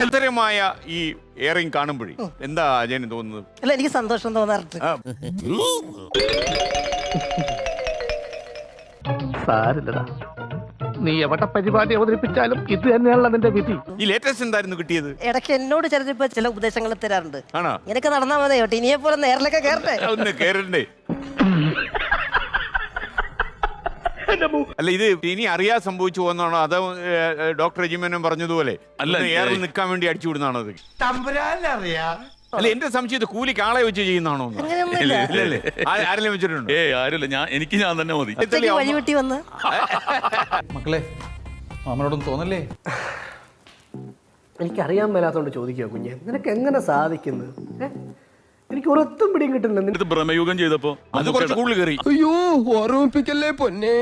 നിരന്തരമായ ഈ എയറിംഗ് കാണുമ്പോഴേ എന്താ അജയന് തോന്നുന്നത്? അല്ല, എനിക്ക് സന്തോഷം തോന്നാറുണ്ട്. സാരില്ലടാ, നീ എവിടെ പരിപാടി അവതരിപ്പിച്ചാലും ഇത് തന്നെയാണല്ലോ അതിന്റെ വിധി. ഈ ലേറ്റസ്റ്റ് എന്തായിരുന്നു കിട്ടിയത്? ഇടയ്ക്ക് എന്നോട് ചിലരിപ്പോ ചില ഉപദേശങ്ങൾ തരാറുണ്ട്. ആണോ? ഇങ്ങനെയൊക്കെ നടന്നാ മതി കേട്ടോ, ഇനിയെ പോലെ നേരിലൊക്കെ കയറട്ടെ. ഒന്ന് കേറണ്ടേ? അല്ല, ഇത് ഇനി അറിയാതെ സംഭവിച്ചു പോകുന്നതാണോ അതോ ഡോക്ടർ രജിമേനോൻ പറഞ്ഞതുപോലെ അല്ല, എയറിൽ നിൽക്കാൻ വേണ്ടി അടിച്ചു വിടുന്നതാണോ അത്? അല്ല, എന്റെ സംശയത്തെ കൂലി കാളെ വെച്ച് ചെയ്യുന്നതാണോ? അങ്ങനെയൊന്നുമില്ല. ആരെങ്കിലും വെച്ചിട്ടുണ്ടോ? ആരുമില്ല, എനിക്ക് ഞാൻ തന്നെ മതി. ഉച്ചയ്ക്ക് വഴിവെട്ടി വന്ന് മക്കളെ, മാമനോടൊന്നും തോന്നല്ലേ? എനിക്കറിയാൻ മേലാത്തോണ്ട് ചോദിക്കുക കുഞ്ഞെ, നിനക്ക് എങ്ങനെ സാധിക്കുന്നത്? എനിക്ക് ഒരൊത്തും പിടിയും കിട്ടുന്നില്ല. ഭ്രമയുഗം ചെയ്തപ്പോ അത് കുറച്ച് കൂടുതൽ കയറി. അയ്യോ, ഓർമ്മിപ്പിക്കല്ലേ പൊന്നെ.